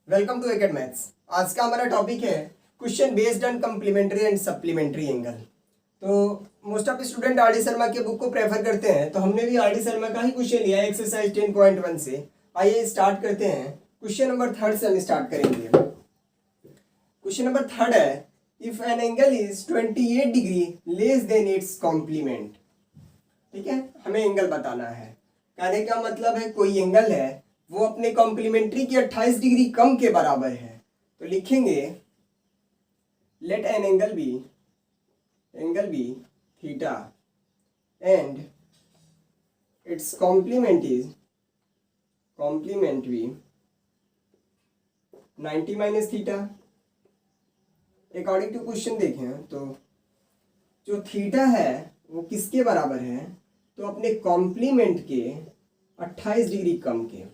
Welcome to एकेड maths. आज का हमारा टॉपिक है question based on complementary and supplementary angle. तो most of student R D Sharma के बुक को प्रेफर करते हैं, तो हमने भी आर डी शर्मा का ही क्वेश्चन लिया है एक्सरसाइज 10.1 से। आइए स्टार्ट करते हैं। क्वेश्चन नंबर 3 से हम स्टार्ट करेंगे। क्वेश्चन नंबर 3 है, if an angle is 28 degree less than its complement. ठीक है, हमें एंगल बताना है। कहने का मतलब है कोई एंगल है वो अपने कॉम्प्लीमेंट्री की 28 डिग्री कम के बराबर है। तो लिखेंगे let an angle be theta and its complement be 90 minus theta. According to question देखें तो जो थीटा है वो किसके बराबर है, तो अपने कॉम्प्लीमेंट के 28 डिग्री कम के।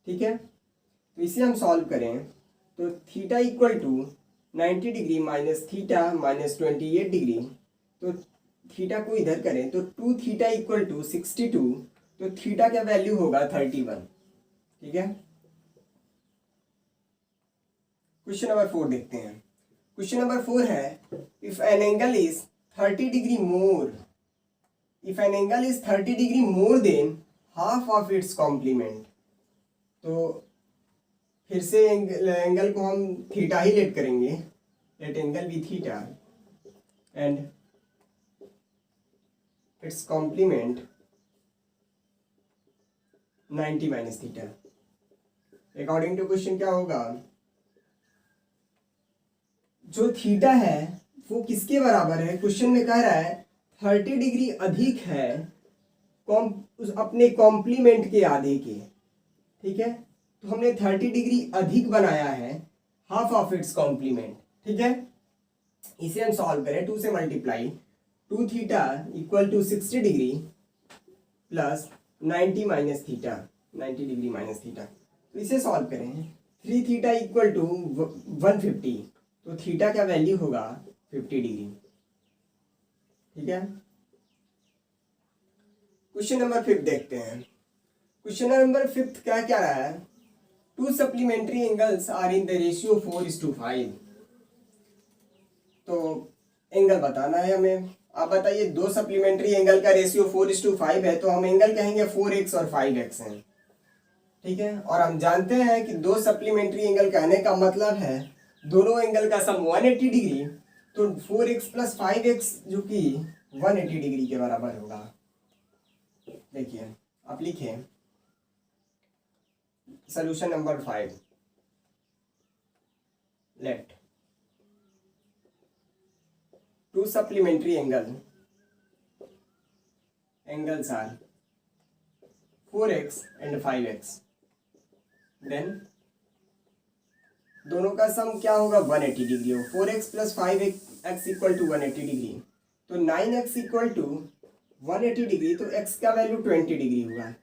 ठीक है, तो इसे हम सॉल्व करें तो theta equal to 90 degree minus theta minus 28 degree. तो थीटा को इधर करें तो 2 थीटा इक्वल टू 62। तो थीटा का वैल्यू होगा 31। ठीक है, क्वेश्चन नंबर 4 देखते हैं। क्वेश्चन नंबर 4 है, if an angle is 30 degree more than half of its complement. तो फिर से एंगल को हम थीटा ही लेट करेंगे। Let angle be theta and its complement 90 minus theta. According to question क्या होगा, जो थीटा है वो किसके बराबर है, क्वेश्चन में कह रहा है 30 डिग्री अधिक है अपने कॉम्प्लीमेंट के आधे के। ठीक है, तो हमने 30 डिग्री अधिक बनाया है हाफ ऑफ इट्स कॉम्प्लीमेंट। ठीक है, इसे हम सॉल्व करें 2 से multiply 2 theta equal to 60 degree plus 90 minus theta 90 degree minus theta. तो इसे सॉल्व करें 3 थीटा इक्वल टू 150। तो थीटा का वैल्यू होगा 50 डिग्री। ठीक है, क्वेश्चन नंबर 5 देखते हैं। क्वेश्चन नंबर 5 क्या क्या रहा है, 2 supplementary angles are in the ratio 4:5। तो एंगल बताना है हमें। आप बताइए, 2 सप्लीमेंट्री एंगल का रेशियो 4:5 है, तो हम एंगल कहेंगे 4x और 5x हैं। ठीक है, और हम जानते हैं कि 2 सप्लीमेंट्री एंगल कहने का मतलब है दोनों एंगल का सम 180 डिग्री। तो 4x प्लस 5x जो कि 180 डिग्री के बराबर होगा। देखिए आप लिखें solution number 5। Let 2 supplementary angles are 4x and 5x। Then दोनों का सम क्या होगा 180 डिग्री हो। 4x plus 5x equal to 180 degree. तो 9x इक्वल टू 180 डिग्री, तो x का वैल्यू 20 डिग्री होगा।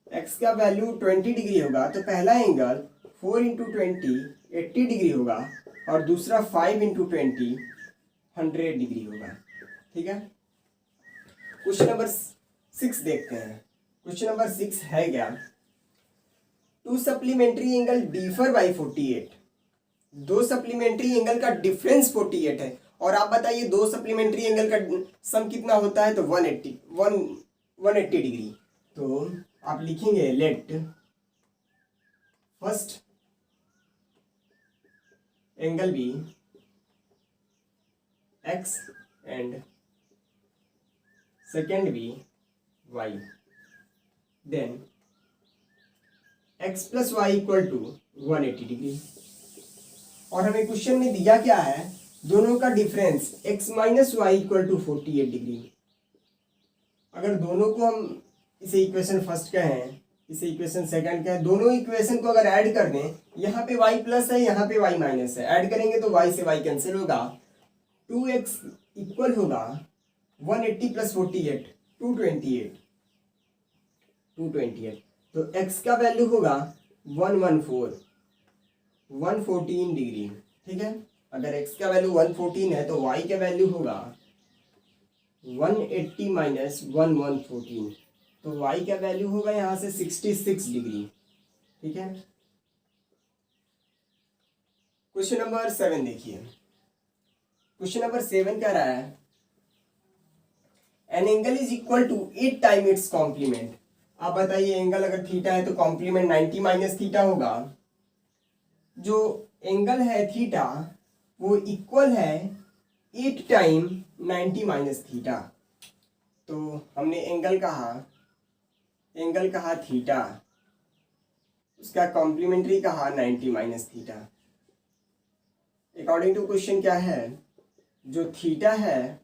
x का वैल्यू 20 डिग्री होगा, तो पहला एंगल 4 इंटू 20 80 डिग्री होगा और दूसरा 5 इंटू 20 100 डिग्री होगा। ठीक है, क्वेश्चन नंबर 6 देखते हैं। क्वेश्चन नंबर 6 है क्या, 2 supplementary angle differ by 48। 2 supplementary angle का डिफरेंस 48 है, और आप बताइए 2 सप्लीमेंट्री एंगल का सम कितना होता है, तो 180 डिग्री। तो आप लिखेंगे let first angle be x and second be y, then x plus y equal to 180 degree. और हमें क्वेश्चन में दिया क्या है, दोनों का difference x minus Y equal to 48 degree. अगर दोनों को हम इसे इक्वेशन फर्स्ट कहें, इसे इक्वेशन सेकंड कहें, दोनों इक्वेशन को अगर ऐड कर दें, यहाँ पे y प्लस है, यहाँ पे y माइनस है, ऐड करेंगे तो y से y कैंसिल होगा। 2x इक्वल होगा 180 प्लस 48 228। तो x का वैल्यू होगा 114 डिग्री। ठीक है, अगर x का वैल्यू 114 है तो y का वैल्यू होगा 180 माइनस 114। तो y का वैल्यू होगा यहाँ से 66 डिग्री। ठीक है, क्वेश्चन नंबर 7 देखिए। क्वेश्चन नंबर 7 कह रहा है an angle is equal to 8 time its complement. आप बताइए एंगल अगर थीटा है तो कॉम्प्लीमेंट 90 माइनस थीटा होगा। जो एंगल है थीटा वो इक्वल है 8 टाइम 90 माइनस थीटा। तो हमने एंगल कहा थीटा, उसका कॉम्प्लीमेंट्री कहा 90 minus theta. According to question क्या है, जो थीटा है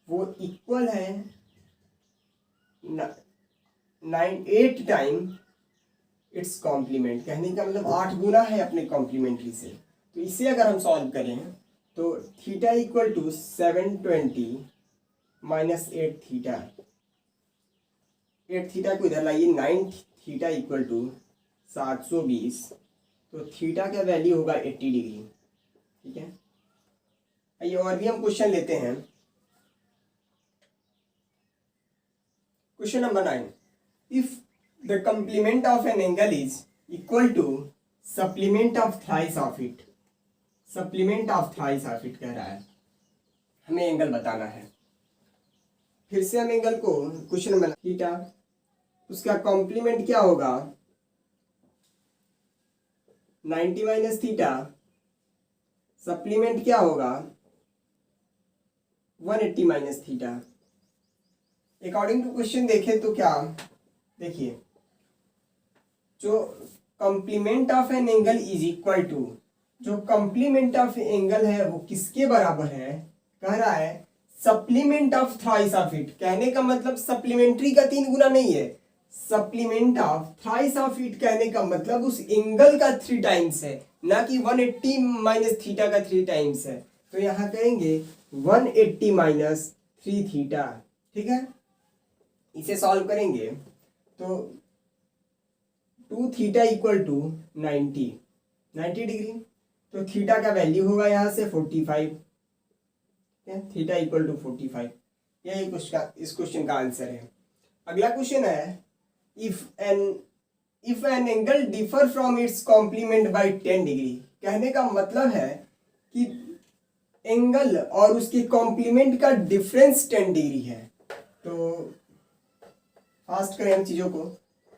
वो इक्वल है 8 टाइम इट्स कॉम्प्लीमेंट। कहने का मतलब 8 गुना है अपने कॉम्प्लीमेंट्री से। तो इसे अगर हम सॉल्व करें तो theta equal to 720 minus 8 theta. 8 theta को इधर लाइए, 9 थीटा इक्वल टू 720। तो थीटा का वैल्यू होगा 80 डिग्री। ठीक है, आइए और भी हम क्वेश्चन लेते हैं। Question number 9, if the complement of an angle is equal to supplement of thrice of it। supplement of thrice of it कह रहा है, हमें एंगल बताना है। फिर से हम एंगल को क्वेश्चन नंबर थीटा, उसका कॉम्प्लीमेंट क्या होगा 90 माइनस थीटा, सप्लीमेंट क्या होगा 180 minus theta. According to question देखें तो क्या, देखिए जो complement of an angle is equal to, जो कॉम्प्लीमेंट ऑफ एंगल है वो किसके बराबर है, कह रहा है supplement of thrice of it. कहने का मतलब सप्लीमेंट्री का 3 गुना नहीं है, supplement of thrice of it कहने का मतलब उस एंगल का 3 टाइम्स है, ना कि 180 माइनस थीटा का 3 टाइम्स है। तो यहाँ कहेंगे 180 माइनस 3 थीटा। ठीक है, इसे सॉल्व करेंगे तो 2 थीटा इक्वल टू 90 डिग्री। तो थीटा का वैल्यू होगा यहाँ से 45। Theta equal to 45। यही इस क्वेश्चन का आंसर है। अगला क्वेश्चन है if an angle differ from its complement by 10 degree. कहने का मतलब है कि एंगल और उसके कॉम्प्लीमेंट का डिफरेंस 10 डिग्री है। तो फास्ट करें हम चीज़ों को।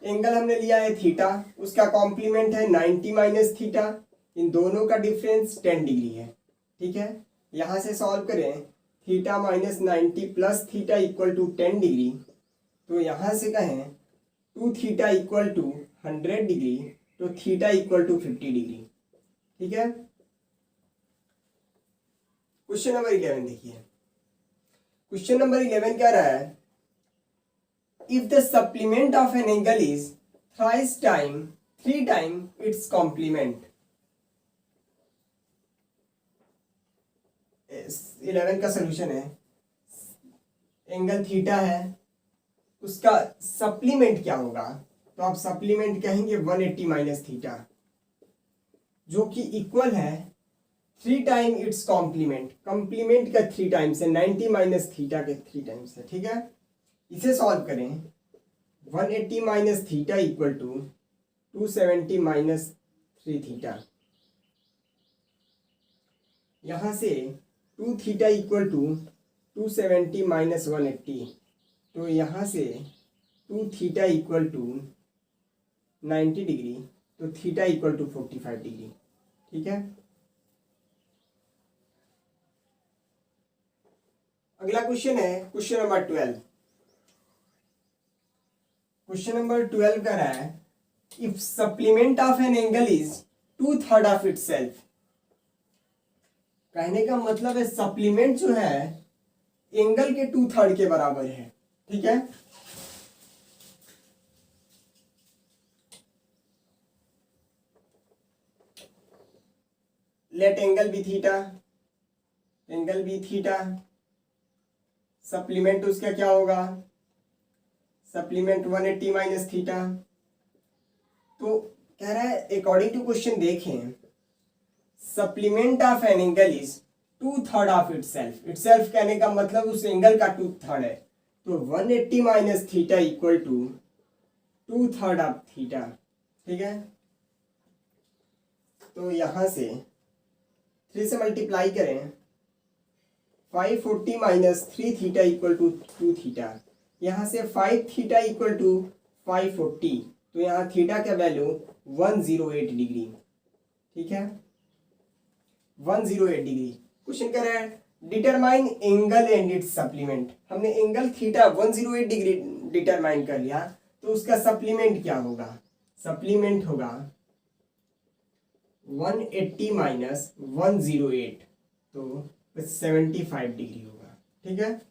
एंगल हमने लिया है थीटा, उसका कॉम्प्लीमेंट है 90 माइनस थीटा, इन दोनों का डिफरेंस 10 डिग्री है। ठीक है, यहाँ से सॉल्व करें theta minus 90 plus theta equal to 10 degree. तो यहाँ से कहें 2 थीटा इक्वल टू 100 डिग्री, तो थीटा इक्वल टू 50 डिग्री। ठीक है, क्वेश्चन नंबर 11 देखिए। क्वेश्चन नंबर 11 क्या रहा है, if the supplement of an angle is thrice time 3 time its complement। 11 का सलूशन है, एंगल थीटा है, उसका सप्लीमेंट क्या होगा, तो आप सप्लीमेंट कहेंगे 180 माइनस थीटा, जो कि इक्वल है 3 टाइम इट्स कॉम्प्लीमेंट। कॉम्प्लीमेंट का 3 टाइम्स है, 90 माइनस थीटा के 3 टाइम्स है। ठीक है, इसे सॉल्व करें 180 minus theta equal to 270 minus 3 theta. यहाँ से 2 थीटा इक्वल टू 270 माइनस 180, तो यहाँ से 2 थीटा इक्वल टू 90 डिग्री, तो थीटा इक्वल टू 45 डिग्री। ठीक है, अगला क्वेश्चन है क्वेश्चन नंबर 12। क्वेश्चन नंबर 12 का रहा है if supplement of an angle is 2/3 of itself. कहने का मतलब है सप्लीमेंट जो है एंगल के 2/3 के बराबर है। ठीक है, let angle be theta, angle be theta, supplement उसका क्या होगा, सप्लीमेंट 180 माइनस थीटा। तो कह रहा है अकॉर्डिंग टू क्वेश्चन देखें supplement of an angle is 2/3 of itself. Itself कहने का मतलब उस एंगल का 2/3 है, तो 180 minus theta equal to 2/3 of theta. ठीक है, तो यहां से 3 से मल्टीप्लाई करें 540 minus 3 theta equal to 2 theta. यहाँ से 5 थीटा इक्वल टू 540, तो यहाँ थीटा का वैल्यू 108 डिग्री। ठीक है, 108 डिग्री। क्वेश्चन कह रहा है determine angle and it's supplement. हमने एंगल थीटा 108 डिग्री डिटरमाइन कर लिया, तो उसका सप्लीमेंट क्या होगा? सप्लीमेंट होगा 180 माइनस 108, तो 75 डिग्री होगा। ठीक है।